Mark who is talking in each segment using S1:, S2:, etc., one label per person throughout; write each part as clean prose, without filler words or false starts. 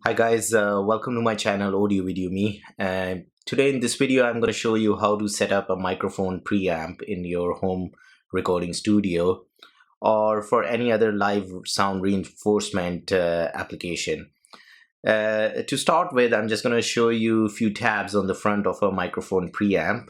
S1: Hi guys, welcome to my channel Audio Video Me. Today in this video I'm going to show you how to set up a microphone preamp in your home recording studio or for any other live sound reinforcement application. To start with, I'm just going to show you a few tabs on the front of a microphone preamp,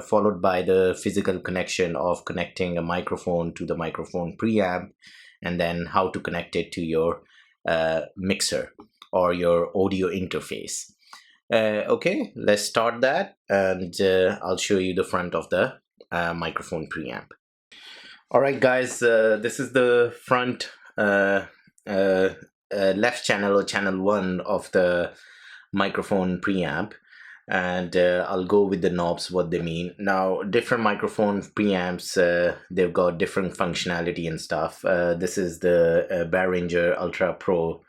S1: followed by the physical connection of connecting a microphone to the microphone preamp, and then how to connect it to your mixer or your audio interface. Okay, let's start that, and I'll show you the front of the microphone preamp. All right, guys, this is the front left channel or channel 1 of the microphone preamp, and I'll go with the knobs, what they mean. Now, different microphone preamps, they've got different functionality and stuff. This is the Behringer Ultra Pro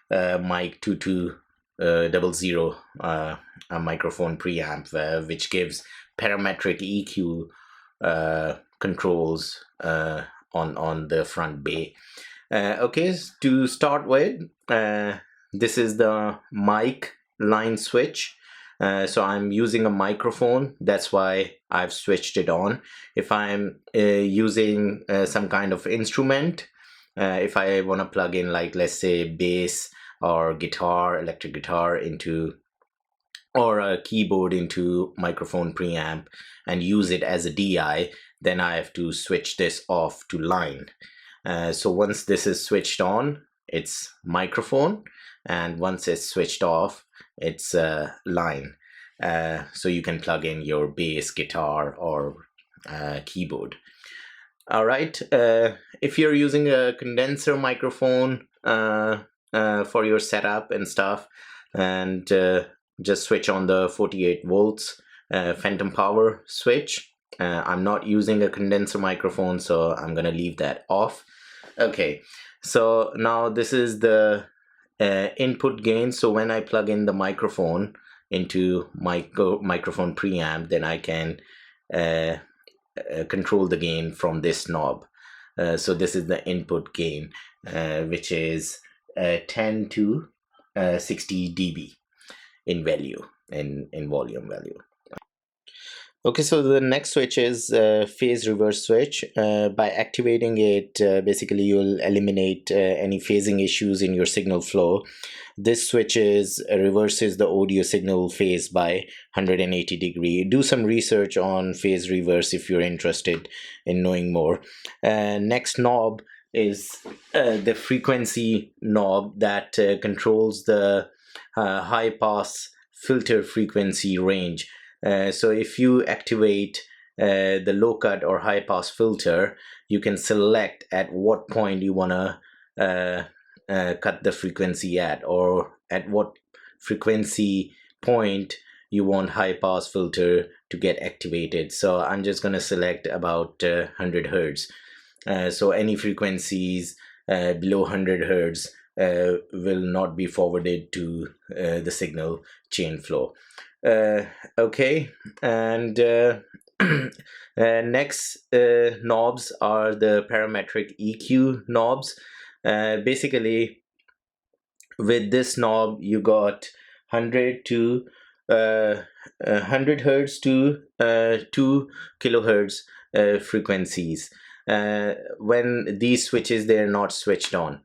S1: mic 2200 a microphone preamp, which gives parametric EQ controls on the front bay. Okay, to start with, this is the mic line switch. So I'm using a microphone, that's why I've switched it on. If I'm using some kind of instrument, if I want to plug in, like, let's say bass or guitar, electric guitar into, or a keyboard into microphone preamp and use it as a DI, then I have to switch this off to line. So once this is switched on, it's microphone, and once it's switched off, it's line. So you can plug in your bass, guitar, or keyboard. All right, if you're using a condenser microphone for your setup and stuff, and just switch on the 48 volts phantom power switch. I'm not using a condenser microphone, so I'm gonna leave that off. Okay, so now this is the input gain. So when I plug in the microphone into microphone preamp, then I can control the gain from this knob. So this is the input gain, which is 10 to 60 dB in value, in volume value. Okay, so the next switch is phase reverse switch. By activating it, basically you'll eliminate any phasing issues in your signal flow. This reverses the audio signal phase by 180 degree. Do some research on phase reverse if you're interested in knowing more. Next knob is the frequency knob that controls the high pass filter frequency range. So if you activate the low cut or high pass filter, you can select at what point you want to cut the frequency at, or at what frequency point you want high pass filter to get activated. So I'm just going to select about 100 Hertz. So any frequencies below 100 Hertz will not be forwarded to the signal chain flow. Okay, and next knobs are the parametric EQ knobs. Basically, with this knob, you got 100 to 100 Hertz to 2 kilohertz frequencies. When these switches, they're not switched on.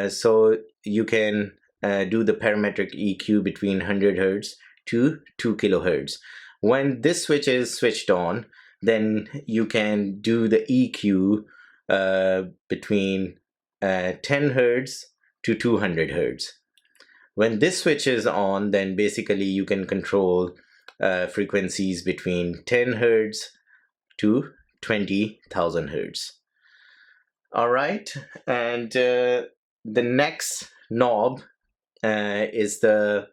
S1: So you can do the parametric EQ between 100 Hertz to 2 kilohertz. When this switch is switched on, then you can do the EQ between 10 Hertz to 200 Hertz. When this switch is on, then basically you can control frequencies between 10 Hertz to 20,000 Hertz. All right, and the next knob is the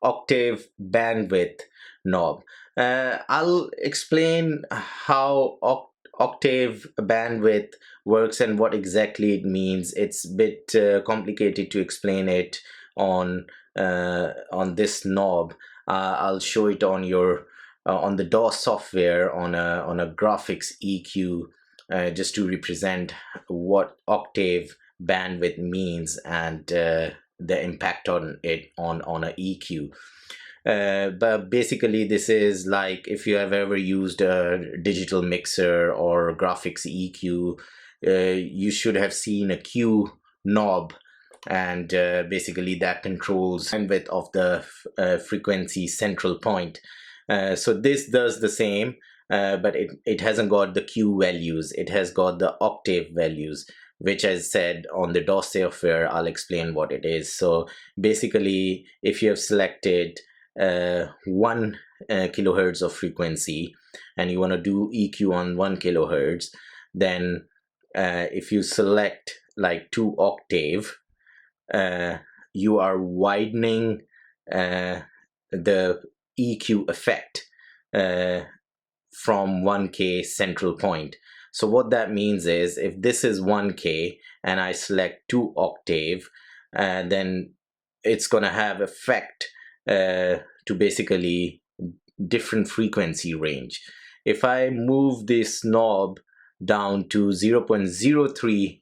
S1: Octave Bandwidth knob. I'll explain how Octave Bandwidth works and what exactly it means. It's a bit complicated to explain it on this knob. I'll show it on your on the DAW software on a graphics EQ, just to represent what Octave bandwidth means and the impact on it on a EQ. But basically, this is like if you have ever used a digital mixer or graphics EQ, you should have seen a Q knob, and basically that controls bandwidth of the frequency central point. So this does the same, but it hasn't got the Q values. It has got the octave values, which I said on the DOS software. I'll explain what it is. So basically, if you have selected 1 kilohertz of frequency and you want to do EQ on 1 kilohertz, then if you select like 2 octave, you are widening the EQ effect from 1K central point. So what that means is if this is 1K and I select 2 octave, then it's going to have effect to basically different frequency range. If I move this knob down to 0.03,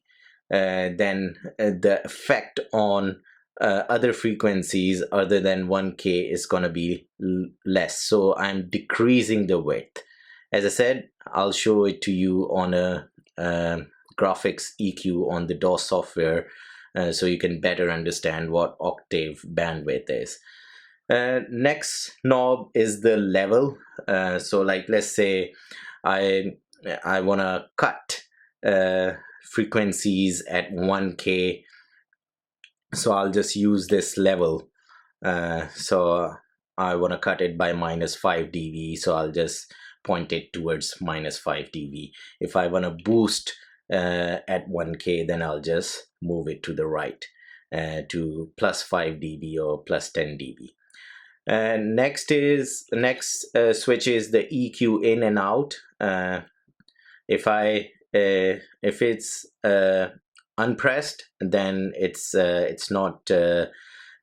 S1: then the effect on other frequencies other than 1K is going to be less. So I'm decreasing the width. As I said, I'll show it to you on a graphics EQ on the DOS software, so you can better understand what octave bandwidth is. Next knob is the level. So like let's say I want to cut frequencies at 1K, so I'll just use this level. So I want to cut it by -5 dB, so I'll just point it towards -5 dB. If I want to boost at 1K, then I'll just move it to the right to +5 dB or +10 dB. Next switch is the EQ in and out. If it's unpressed, then it's not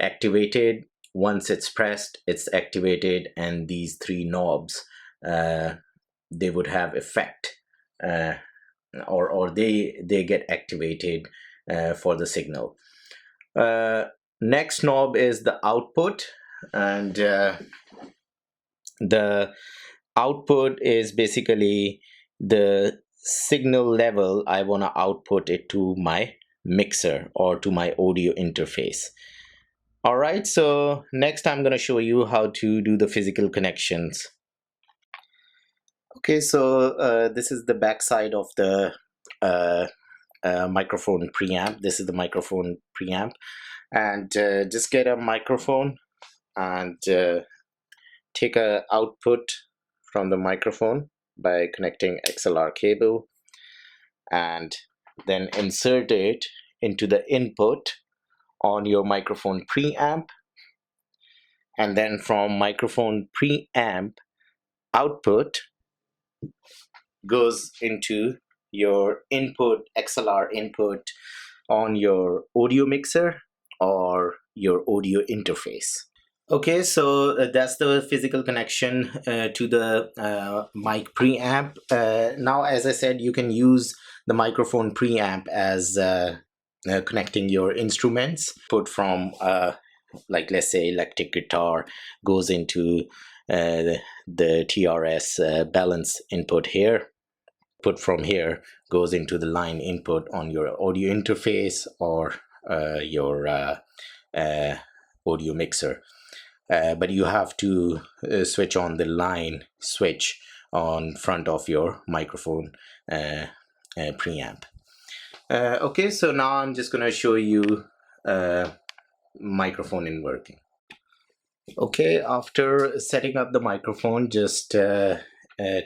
S1: activated. Once it's pressed, it's activated, and these 3 knobs they would have effect, or they get activated for the signal. Next knob is the output, and the output is basically the signal level I want to output it to my mixer or to my audio interface. All right, so next I'm going to show you how to do the physical connections. Okay, so this is the back side of the microphone preamp. This is the microphone preamp, and just get a microphone and take a output from the microphone by connecting XLR cable, and then insert it into the input on your microphone preamp, and then from microphone preamp output goes into your input, XLR input on your audio mixer or your audio interface. Okay, so that's the physical connection to the mic preamp. Now, as I said, you can use the microphone preamp as connecting your instruments. Put from like let's say electric guitar goes into the TRS balance input here. Put from here goes into the line input on your audio interface or your audio mixer. But you have to switch on the line switch on front of your microphone preamp. Okay, so now I'm just going to show you microphone in working. Okay, after setting up the microphone, just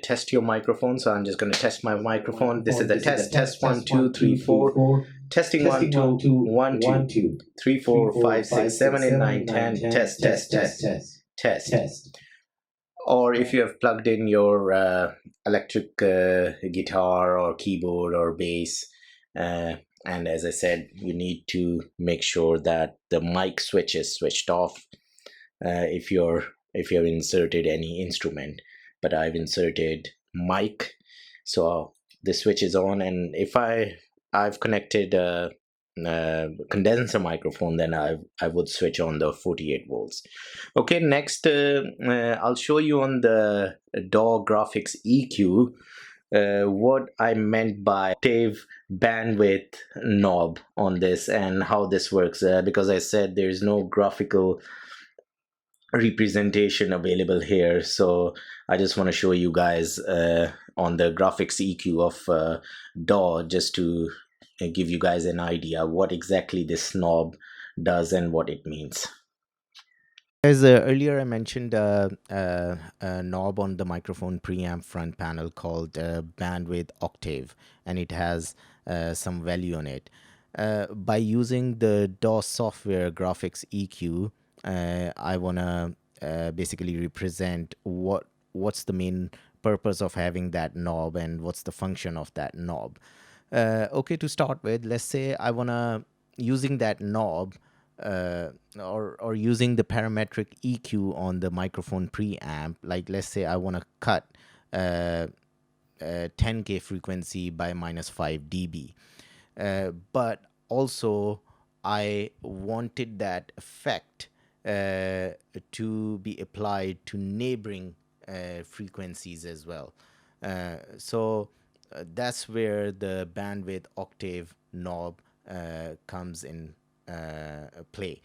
S1: test your microphone. So I'm just going to test my microphone. This is the test 1 2 3 4. Testing 1 2 1 2 3 4 5 6 7 8 9 10. Test. Or if you have plugged in your electric guitar or keyboard or bass, and as I said, you need to make sure that the mic switch is switched off if you have inserted any instrument. But I've inserted mic, so the switch is on, and if I've connected condenser microphone, then I would switch on the 48 volts. Okay, next I'll show you on the DAW graphics EQ what I meant by octave bandwidth knob on this and how this works, because I said there's no graphical representation available here, so I just want to show you guys on the graphics EQ of DAW, just to give you guys an idea what exactly this knob does and what it means. As earlier I mentioned a knob on the microphone preamp front panel called bandwidth octave, and it has some value on it. By using the DAW software graphics EQ, I want to basically represent what's the main purpose of having that knob and what's the function of that knob. Okay, to start with, let's say I want to, using that knob, or using the parametric EQ on the microphone preamp, like let's say I want to cut 10K frequency by -5 dB. But also I wanted that effect to be applied to neighboring frequencies as well. So that's where the bandwidth octave knob comes in play.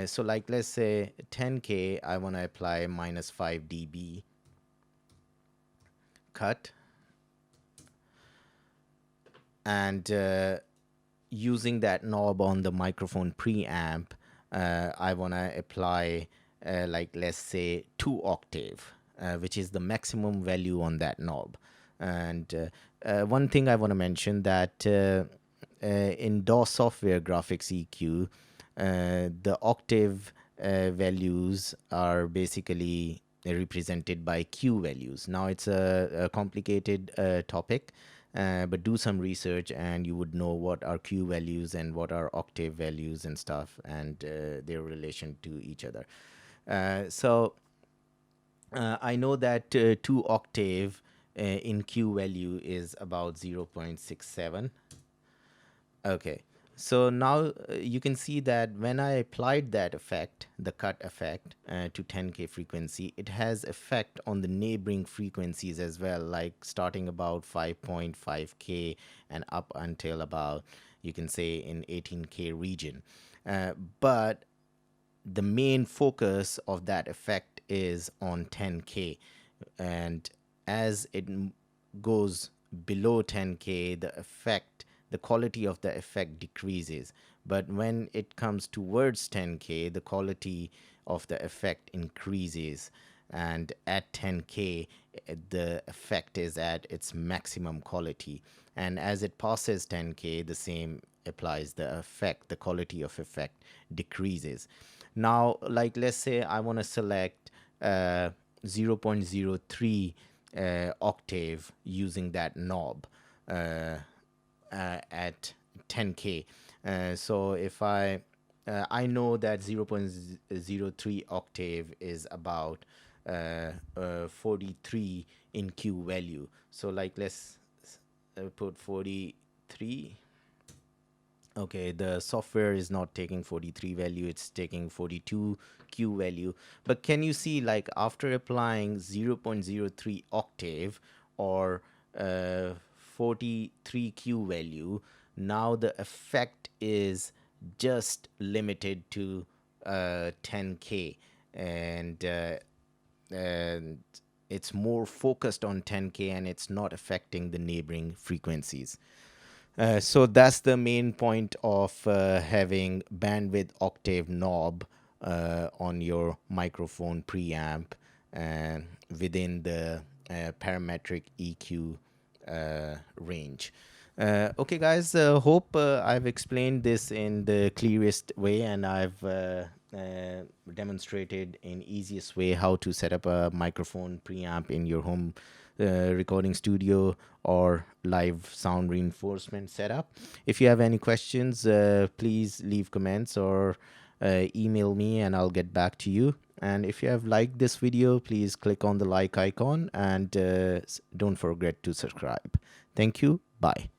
S1: So like let's say 10K, I want to apply -5 dB cut, and using that knob on the microphone preamp, I want to apply like let's say 2 octave, which is the maximum value on that knob. And one thing I want to mention that in DAW software graphics EQ, the octave values are basically represented by Q values. Now it's a complicated topic, but do some research and you would know what are Q values and what are octave values and stuff, and their relation to each other. So I know that 2 octave in Q value is about 0.67. Okay, so now you can see that when I applied that effect, the cut effect to 10K frequency, it has effect on the neighboring frequencies as well, like starting about 5.5K and up until about, you can say, in 18K region. But the main focus of that effect is on 10K, and as it goes below 10K, the quality of the effect decreases. But when it comes towards 10K, the quality of the effect increases. And at 10K, the effect is at its maximum quality. And as it passes 10K, the same applies. The quality of effect decreases. Now, like let's say I want to select 0.03 octave using that knob at 10K. So if I know that 0.03 octave is about 43 in Q value. So like let's put 43. Okay, the software is not taking 43 value, it's taking 42 Q value. But can you see, like after applying 0.03 octave or 43 Q value, now the effect is just limited to 10K, and it's more focused on 10K, and it's not affecting the neighboring frequencies. So that's the main point of having bandwidth octave knob on your microphone preamp within the parametric EQ range. Okay, guys, hope I've explained this in the clearest way, and I've demonstrated in easiest way how to set up a microphone preamp in your home recording studio or live sound reinforcement setup. If you have any questions, please leave comments or email me and I'll get back to you. And if you have liked this video, please click on the like icon and don't forget to subscribe. Thank you. Bye.